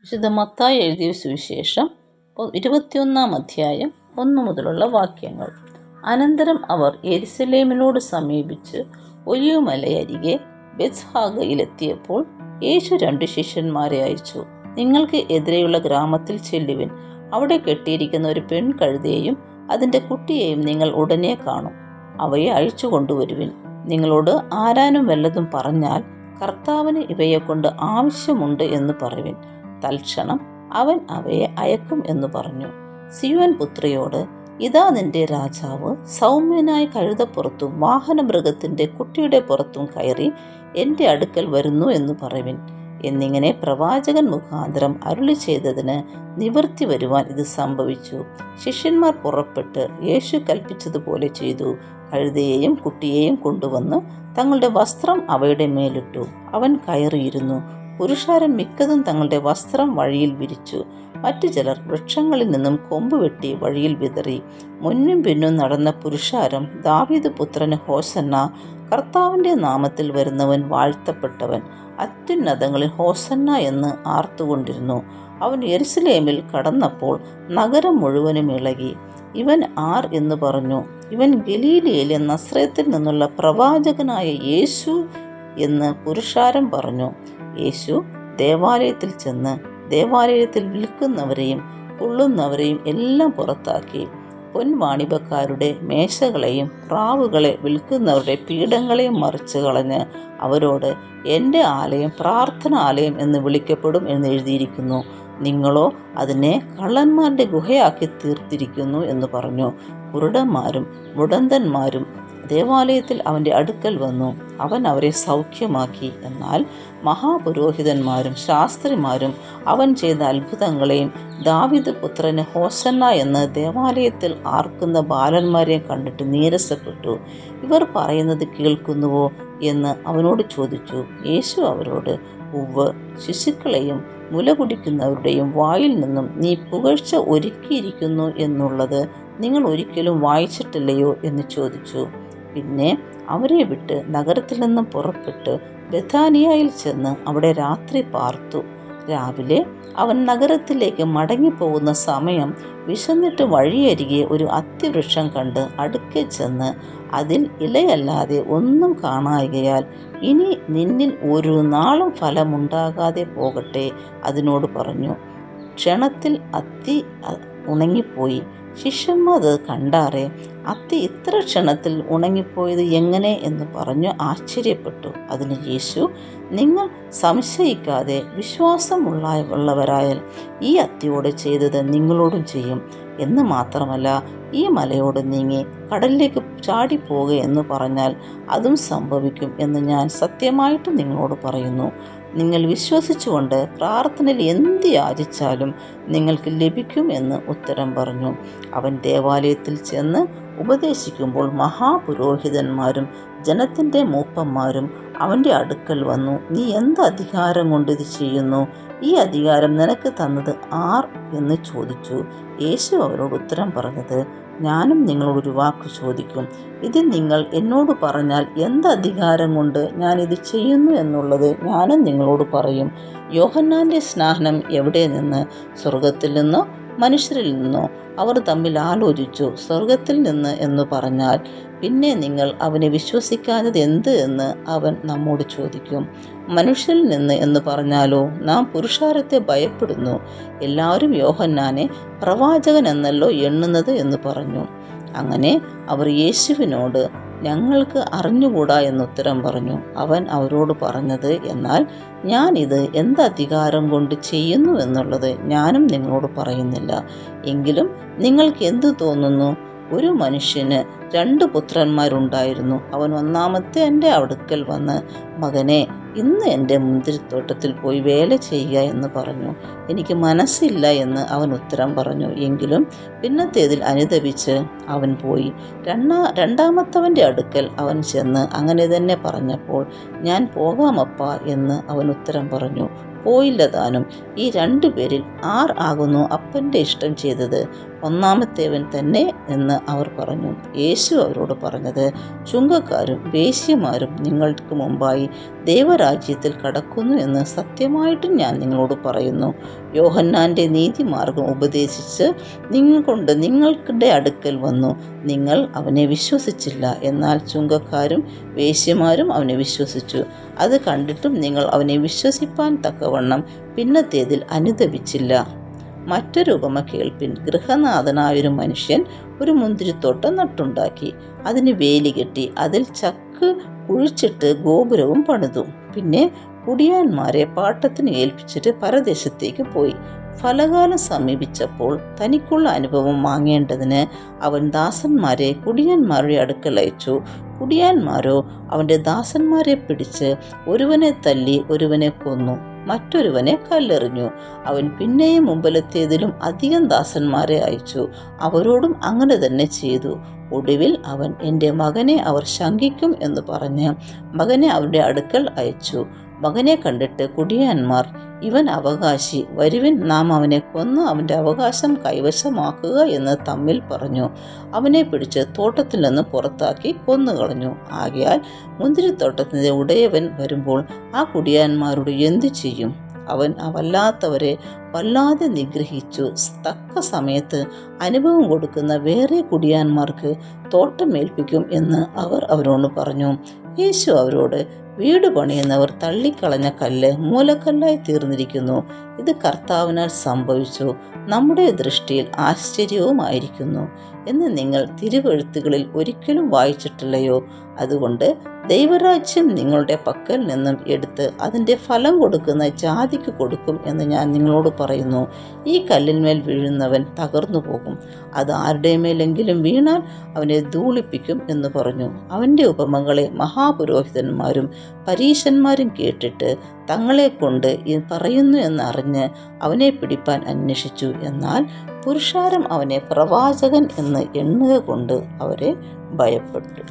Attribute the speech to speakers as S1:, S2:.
S1: വിശുദ്ധ മത്തായി എഴുതിയ സുവിശേഷം 21 അധ്യായം 1 മുതലുള്ള വാക്യങ്ങൾ. അനന്തരം അവർ യെരുശലേമിനോട് സമീപിച്ച് ഒലിവുമലയരികെ ബെത്സ്ഫഗയിലെത്തിയപ്പോൾ യേശു 2 ശിഷ്യന്മാരെ അയച്ചു. നിങ്ങൾക്ക് എതിരെയുള്ള ഗ്രാമത്തിൽ ചെല്ലുവിൻ. അവിടെ കെട്ടിയിരിക്കുന്ന ഒരു പെൺകഴുതയെയും അതിൻ്റെ കുട്ടിയെയും നിങ്ങൾ ഉടനെ കാണും. അവയെ അഴിച്ചു കൊണ്ടുവരുവിൻ. നിങ്ങളോട് ആരാനും വല്ലതും പറഞ്ഞാൽ കർത്താവിന് ഇവയെക്കൊണ്ട് ആവശ്യമുണ്ട് എന്ന് പറയുവിൻ. തൽക്ഷണം അവൻ അവയെ അയക്കും എന്ന് പറഞ്ഞു. സിയോൻ പുത്രിയോട്, ഇതാ നിന്റെ രാജാവ് സൗമ്യനായ കഴുതപ്പുറത്തും വാഹനമൃഗത്തിൻ്റെ കുട്ടിയുടെ പുറത്തും കയറി എൻ്റെ അടുക്കൽ വരുന്നു എന്ന് പറയുവിൻ എന്നിങ്ങനെ പ്രവാചകൻ മുഖാന്തരം അരുളി ചെയ്തതിന് നിവൃത്തി വരുവാൻ ഇത് സംഭവിച്ചു. ശിഷ്യന്മാർ പുറപ്പെട്ട് യേശു കൽപ്പിച്ചതുപോലെ ചെയ്തു. കഴുതയെയും കുട്ടിയെയും കൊണ്ടുവന്ന് തങ്ങളുടെ വസ്ത്രം അവയുടെ മേലിട്ടു. അവൻ കയറിയിരുന്നു. പുരുഷാരൻ മിക്കതും തങ്ങളുടെ വസ്ത്രം വഴിയിൽ വിരിച്ചു. മറ്റു ചിലർ വൃക്ഷങ്ങളിൽ നിന്നും കൊമ്പ് വെട്ടി വഴിയിൽ വിതറി. മുന്നും പിന്നും നടന്ന പുരുഷാരം, ദാവീദ് പുത്രന് ഹോസന്ന, കർത്താവിൻ്റെ നാമത്തിൽ വരുന്നവൻ വാഴ്ത്തപ്പെട്ടവൻ, അത്യുന്നതങ്ങളിൽ ഹോസന്ന എന്ന് ആർത്തുകൊണ്ടിരുന്നു. അവൻ യെരുശലേമിൽ കടന്നപ്പോൾ നഗരം മുഴുവനും ഇളകി. ഇവൻ ആർ എന്ന് പറഞ്ഞു. ഇവൻ ഗലീലയിലെ നസ്രത്തിൽ നിന്നുള്ള പ്രവാചകനായ യേശു എന്ന് പുരുഷാരം പറഞ്ഞു. യേശു ദേവാലയത്തിൽ ചെന്ന് ദേവാലയത്തിൽ വിൽക്കുന്നവരെയും കൊള്ളുന്നവരെയും എല്ലാം പുറത്താക്കി. പൊൻവാണിഭക്കാരുടെ മേശകളെയും പ്രാവുകളെ വിൽക്കുന്നവരുടെ പീഠങ്ങളെയും മറിച്ച് കളഞ്ഞ് അവരോട്, എൻ്റെ ആലയം പ്രാർത്ഥനാലയം എന്ന് വിളിക്കപ്പെടും എന്ന് എഴുതിയിരിക്കുന്നു. നിങ്ങളോ അതിനെ കള്ളന്മാരുടെ ഗുഹയാക്കി തീർത്തിരിക്കുന്നു എന്ന് പറഞ്ഞു. കുരുടന്മാരും മുടന്തന്മാരും ദേവാലയത്തിൽ അവൻ്റെ അടുക്കൽ വന്നു. അവൻ അവരെ സൗഖ്യമാക്കി. എന്നാൽ മഹാപുരോഹിതന്മാരും ശാസ്ത്രിമാരും അവൻ ചെയ്ത അത്ഭുതങ്ങളെയും ദാവീദ് പുത്രന് ഹോസന്ന എന്ന് ദേവാലയത്തിൽ ആർക്കുന്ന ബാലന്മാരെയും കണ്ടിട്ട് നീരസപ്പെട്ടു. ഇവർ പറയുന്നത് കേൾക്കുന്നുവോ എന്ന് അവനോട് ചോദിച്ചു. യേശു അവരോട്, ഉവ്വ്, ശിശുക്കളെയും മുല കുടിക്കുന്നവരുടെയും വായിൽ നിന്നും നീ പുകഴ്ച ഒരുക്കിയിരിക്കുന്നു എന്നുള്ളത് നിങ്ങൾ ഒരിക്കലും വായിച്ചിട്ടില്ലയോ എന്ന് ചോദിച്ചു. പിന്നെ അവരെ വിട്ട് നഗരത്തിൽ നിന്നും പുറപ്പെട്ട് ബെഥാനിയയിൽ ചെന്ന് അവിടെ രാത്രി പാർത്തു. രാവിലെ അവൻ നഗരത്തിലേക്ക് മടങ്ങിപ്പോകുന്ന സമയം വിശന്നിട്ട് വഴിയരികെ ഒരു അത്തിവൃക്ഷം കണ്ട് അടുക്കെ ചെന്ന് അതിൽ ഇലയല്ലാതെ ഒന്നും കാണായികയാൽ, ഇനി നിന്നിൽ ഒരു നാളും ഫലമുണ്ടാകാതെ പോകട്ടെ അതിനോട് പറഞ്ഞു. ക്ഷണത്തിൽ അത്തി ഉണങ്ങിപ്പോയി. ശിഷ്യന്മാർ അത് കണ്ടാറെ, അത്തി ഇത്ര ക്ഷണത്തിൽ ഉണങ്ങിപ്പോയത് എങ്ങനെ എന്ന് പറഞ്ഞു ആശ്ചര്യപ്പെട്ടു. അതിന് യേശു, നിങ്ങൾ സംശയിക്കാതെ വിശ്വാസമുള്ളവരായാൽ ഈ അത്തിയോട് ചെയ്തത് നിങ്ങളോടും ചെയ്യും എന്ന് മാത്രമല്ല, ഈ മലയോട് നീങ്ങി കടലിലേക്ക് ചാടിപ്പോകുക എന്ന് പറഞ്ഞാൽ അതും സംഭവിക്കും എന്ന് ഞാൻ സത്യമായിട്ട് നിങ്ങളോട് പറയുന്നു. നിങ്ങൾ വിശ്വസിച്ചുകൊണ്ട് പ്രാർത്ഥനയിൽ എന്ത് യാചിച്ചാലും നിങ്ങൾക്ക് ലഭിക്കും എന്ന് ഉത്തരം പറഞ്ഞു. അവൻ ദേവാലയത്തിൽ ചെന്ന് ഉപദേശിക്കുമ്പോൾ മഹാപുരോഹിതന്മാരും ജനത്തിൻ്റെ മൂപ്പന്മാരും അവൻ്റെ അടുക്കൽ വന്നു. നീ എന്ത് അധികാരം കൊണ്ട് ഇത് ചെയ്യുന്നു? ഈ അധികാരം നിനക്ക് തന്നത് ആർ എന്ന് ചോദിച്ചു. യേശു അവരോട് ഉത്തരം പറഞ്ഞത്, ഞാനും നിങ്ങളോടൊരു വാക്ക് ചോദിക്കും. ഇത് നിങ്ങൾ എന്നോട് പറഞ്ഞാൽ എന്ത് അധികാരം കൊണ്ട് ഞാൻ ഇത് ചെയ്യുന്നു എന്നുള്ളത് ഞാനും നിങ്ങളോട് പറയും. യോഹന്നാൻ്റെ സ്നാനം എവിടെ നിന്ന്? സ്വർഗത്തിൽ നിന്നോ മനുഷ്യരിൽ നിന്നോ? അവർ തമ്മിൽ ആലോചിച്ചു. സ്വർഗത്തിൽ നിന്ന് എന്ന് പറഞ്ഞാൽ പിന്നെ നിങ്ങൾ അവനെ വിശ്വസിക്കാഞ്ഞത് എന്ത് എന്ന് അവൻ നമ്മോട് ചോദിക്കും. മനുഷ്യരിൽ നിന്ന് എന്ന് പറഞ്ഞാലോ നാം പുരുഷാരത്തെ ഭയപ്പെടുന്നു. എല്ലാവരും യോഹന്നാനെ പ്രവാചകൻ എന്നല്ലോ എണ്ണുന്നത് എന്ന് പറഞ്ഞു. അങ്ങനെ അവർ യേശുവിനോട്, ഞങ്ങൾക്ക് അറിഞ്ഞുകൂടാ എന്നുത്തരം പറഞ്ഞു. അവൻ അവരോട് പറഞ്ഞത്, എന്നാൽ ഞാൻ ഇത് എന്ത് അധികാരം കൊണ്ട് ചെയ്യുന്നു എന്നുള്ളത് ഞാനും നിങ്ങളോട് പറയുന്നില്ല. എങ്കിലും നിങ്ങൾക്ക് എന്തു തോന്നുന്നു? ഒരു മനുഷ്യന് 2 പുത്രന്മാരുണ്ടായിരുന്നു. അവൻ ഒന്നാമത്തെ എൻ്റെ അടുക്കൽ വന്ന്, മകനെ, ഇന്ന് എൻ്റെ മുന്തിരിത്തോട്ടത്തിൽ പോയി വേല ചെയ്യുക എന്ന് പറഞ്ഞു. എനിക്ക് മനസ്സില്ല എന്ന് അവൻ ഉത്തരം പറഞ്ഞു. എങ്കിലും പിന്നത്തേതിൽ അനുതപിച്ച് അവൻ പോയി. രണ്ടാമത്തവൻ്റെ അടുക്കൽ അവൻ ചെന്ന് അങ്ങനെ തന്നെ പറഞ്ഞപ്പോൾ, ഞാൻ പോകാമപ്പാ എന്ന് അവൻ ഉത്തരം പറഞ്ഞു. പോയില്ല താനും. ഈ 2 പേരിൽ ആർ ആകുന്നു അപ്പൻ്റെ ഇഷ്ടം ചെയ്തത്? ഒന്നാമത്തേവൻ തന്നെ എന്ന് അവർ പറഞ്ഞു. യേശു യേശു അവരോട് പറഞ്ഞത്, ചുങ്കക്കാരും വേശ്യമാരും നിങ്ങൾക്ക് മുമ്പായി ദൈവരാജ്യത്തിൽ കടക്കുന്നു എന്ന് സത്യമായിട്ടും ഞാൻ നിങ്ങളോട് പറയുന്നു. യോഹന്നാൻ്റെ നീതിമാർഗം ഉപദേശിച്ച് നിങ്ങളുടെ അടുക്കൽ വന്നു, നിങ്ങൾ അവനെ വിശ്വസിച്ചില്ല. എന്നാൽ ചുങ്കക്കാരും വേശ്യമാരും അവനെ വിശ്വസിച്ചു. അത് കണ്ടിട്ടും നിങ്ങൾ അവനെ വിശ്വസിപ്പാൻ തക്കവണ്ണം പിന്നത്തേതിൽ അനുതപിച്ചില്ല. മറ്റൊരു ഉപമ കേൾപ്പിൻ. ഗൃഹനാഥനായൊരു മനുഷ്യൻ ഒരു മുന്തിരിത്തോട്ടം നട്ടുണ്ടാക്കി, അതിന് വേലി കെട്ടി, അതിൽ ചക്ക് കുഴിച്ചിട്ട് ഗോപുരവും പണിതു. പിന്നെ കുടിയാന്മാരെ പാട്ടത്തിന് ഏൽപ്പിച്ചിട്ട് പരദേശത്തേക്ക് പോയി. ഫലകാലം സമീപിച്ചപ്പോൾ തനിക്കുള്ള അനുഭവം വാങ്ങേണ്ടതിന് അവൻ ദാസന്മാരെ കുടിയാന്മാരുടെ അടുക്കൽ അയച്ചു. കുടിയാന്മാരോ അവൻ്റെ ദാസന്മാരെ പിടിച്ച് ഒരുവനെ തല്ലി ഒരുവനെ കൊന്നു, മറ്റൊരുവനെ കല്ലെറിഞ്ഞു. അവൻ പിന്നെയും മുമ്പിലത്തേതിലും അധികം ദാസന്മാരെ അയച്ചു. അവരോടും അങ്ങനെ തന്നെ ചെയ്തു. ഒടുവിൽ അവൻ, എൻ്റെ മകനെ അവർ ശങ്കിക്കും എന്ന് പറഞ്ഞ് മകനെ അവരുടെ അടുക്കൽ അയച്ചു. മകനെ കണ്ടിട്ട് കുടിയാന്മാർ, ഇവൻ അവകാശി, വരുവിൻ, നാം അവനെ കൊന്ന് അവൻ്റെ അവകാശം കൈവശമാക്കുക എന്ന് തമ്മിൽ പറഞ്ഞു. അവനെ പിടിച്ച് തോട്ടത്തിൽ നിന്ന് പുറത്താക്കി കൊന്നുകളഞ്ഞു. ആകയാൽ മുന്തിരിത്തോട്ടത്തിൻ്റെ ഉടയവൻ വരുമ്പോൾ ആ കുടിയാന്മാരോട് എന്തു ചെയ്യും? അവൻ വല്ലാത്തവരെ വല്ലാതെ നിഗ്രഹിച്ചു. തക്ക സമയത്ത് അനുഭവം കൊടുക്കുന്ന വേറെ കുടിയാന്മാർക്ക് തോട്ടം ഏൽപ്പിക്കും എന്ന് അവർ അവരോട് പറഞ്ഞു. യേശു അവരോട്, വീട് പണിയുന്നവർ തള്ളിക്കളഞ്ഞ കല്ല് മൂലക്കല്ലായി തീർന്നിരിക്കുന്നു. ഇത് കർത്താവിനാൽ സംഭവിച്ചു, നമ്മുടെ ദൃഷ്ടിയിൽ ആശ്ചര്യവുമായിരിക്കുന്നു എന്ന് നിങ്ങൾ തിരുവെഴുത്തുകളിൽ ഒരിക്കലും വായിച്ചിട്ടില്ലയോ? അതുകൊണ്ട് ദൈവരാജ്യം നിങ്ങളുടെ പക്കൽ നിന്നും എടുത്ത് അതിൻ്റെ ഫലം കൊടുക്കുന്ന ജാതിക്ക് കൊടുക്കും എന്ന് ഞാൻ നിങ്ങളോട് പറയുന്നു. ഈ കല്ലിന്മേൽ വീഴുന്നവൻ തകർന്നു പോകും, അത് ആരുടെ മേലെങ്കിലും വീണാൽ അവനെ ധൂളിപ്പിക്കും എന്ന് പറഞ്ഞു. അവൻ്റെ ഉപമകളെ മഹാപുരോഹിതന്മാരും പരീശന്മാരും കേട്ടിട്ട് തങ്ങളെ കൊണ്ട് പറയുന്നു എന്നറിഞ്ഞ് അവനെ പിടിപ്പാൻ അന്വേഷിച്ചു. എന്നാൽ പുരുഷാരം അവനെ പ്രവാചകൻ എന്ന് എണ്ണുക കൊണ്ട് അവരെ ഭയപ്പെട്ടു.